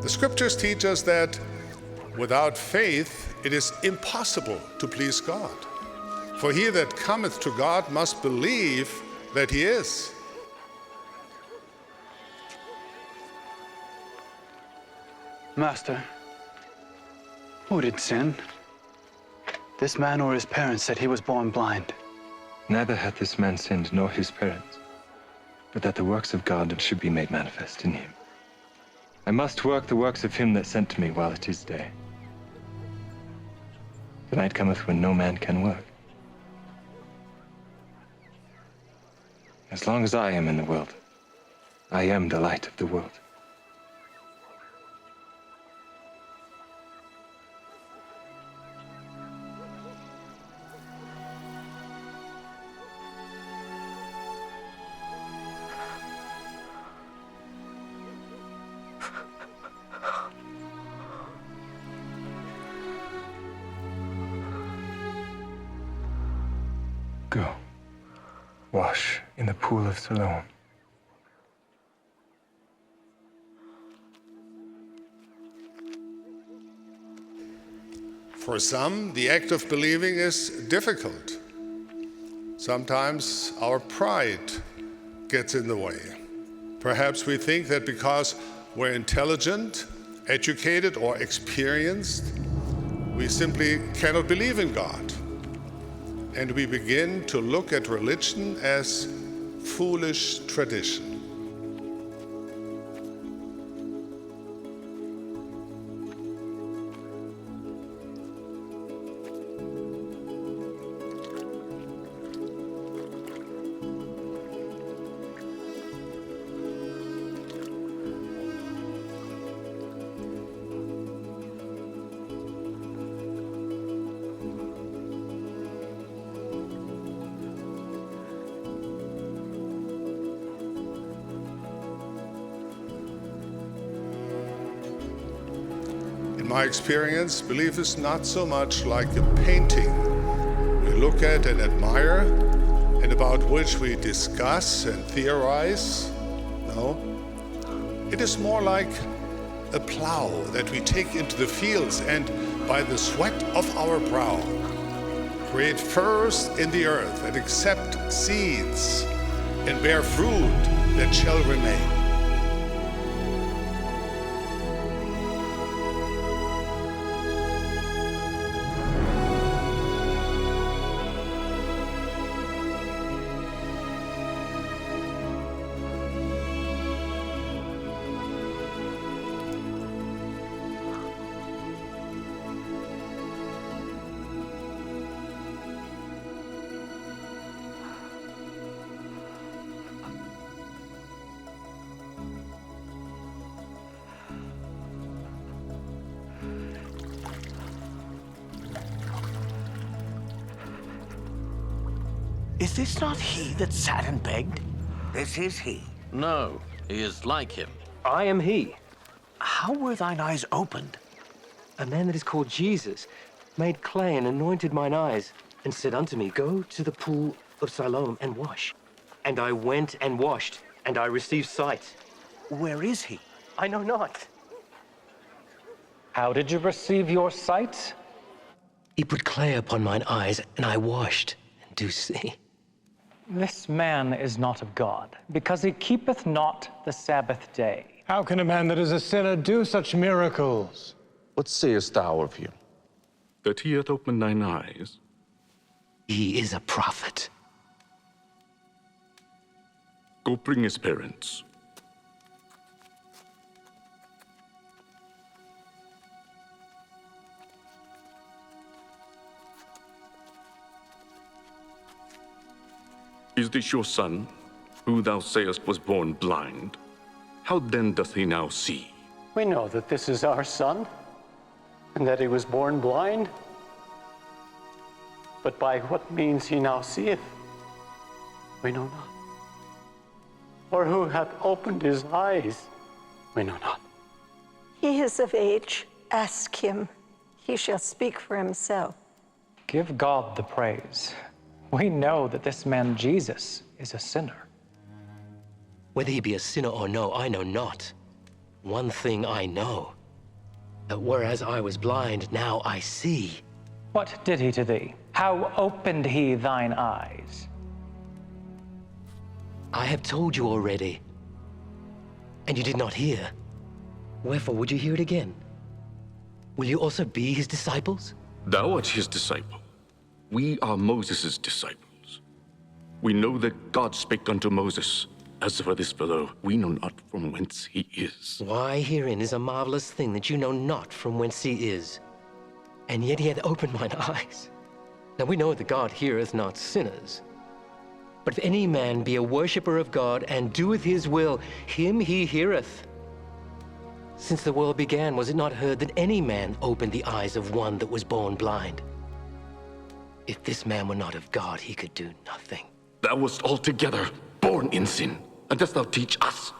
The scriptures teach us that without faith it is impossible to please God. For he that cometh to God must believe that he is. Master, who did sin? This man or his parents said he was born blind. Neither hath this man sinned nor his parents, but that the works of God should be made manifest in him. I must work the works of him that sent me while it is day. The night cometh when no man can work. As long as I am in the world, I am the light of the world. Go, wash in the pool of Siloam. For some, the act of believing is difficult. Sometimes our pride gets in the way. Perhaps we think that because we're intelligent, educated, or experienced, we simply cannot believe in God. And we begin to look at religion as foolish tradition. In my experience, belief is not so much like a painting we look at and admire, and about which we discuss and theorize. No, it is more like a plow that we take into the fields and, by the sweat of our brow, create furrows in the earth and accept seeds and bear fruit that shall remain. Is this not he that sat and begged? This is he. No, he is like him. I am he. How were thine eyes opened? A man that is called Jesus made clay and anointed mine eyes, and said unto me, Go to the pool of Siloam and wash. And I went and washed, and I received sight. Where is he? I know not. How did you receive your sight? He put clay upon mine eyes, and I washed, and do see. This man is not of God, because he keepeth not the Sabbath day. How can a man that is a sinner do such miracles? What sayest thou of him? That he hath opened thine eyes? He is a prophet. Go bring his parents. Is this your son, who thou sayest was born blind? How then doth he now see? We know that this is our son, and that he was born blind. But by what means he now seeth, we know not. Or who hath opened his eyes, we know not. He is of age. Ask him. He shall speak for himself. Give God the praise. We know that this man Jesus is a sinner. Whether he be a sinner or no, I know not. one thing I know, that whereas I was blind, now I see. What did he to thee? How opened he thine eyes? I have told you already, and you did not hear. Wherefore would you hear it again? Will you also be his disciples? Thou art his disciple. We are Moses' disciples. We know that God spake unto Moses. As for this fellow, we know not from whence he is. Why, herein is a marvelous thing, that you know not from whence he is. And yet he hath opened mine eyes. Now we know that God heareth not sinners. But if any man be a worshipper of God, and doeth his will, him he heareth. Since the world began, was it not heard that any man opened the eyes of one that was born blind? If this man were not of God, he could do nothing. Thou wast altogether born in sin, and dost thou teach us?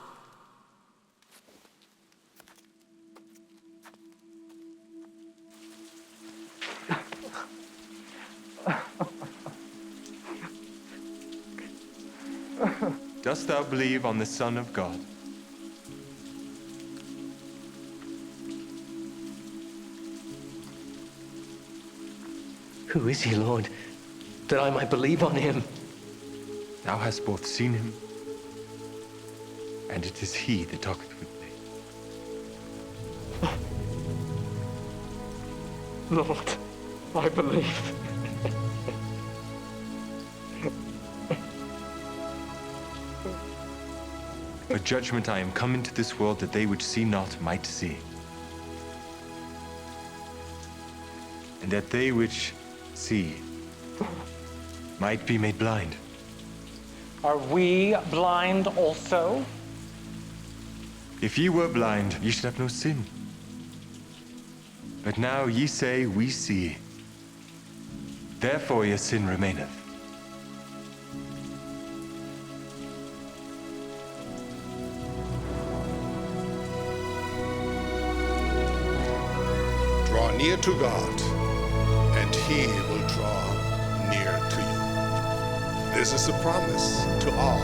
Dost thou believe on the Son of God? Who is he, Lord, that I might believe on him? Thou hast both seen him, and it is he that talketh with thee. Lord, I believe. For judgment I am come into this world, that they which see not might see, and that they which see might be made blind. Are we blind also? If ye were blind, ye should have no sin. But now ye say, we see. Therefore your sin remaineth. Draw near to God, and he will draw near to you. This is a promise to all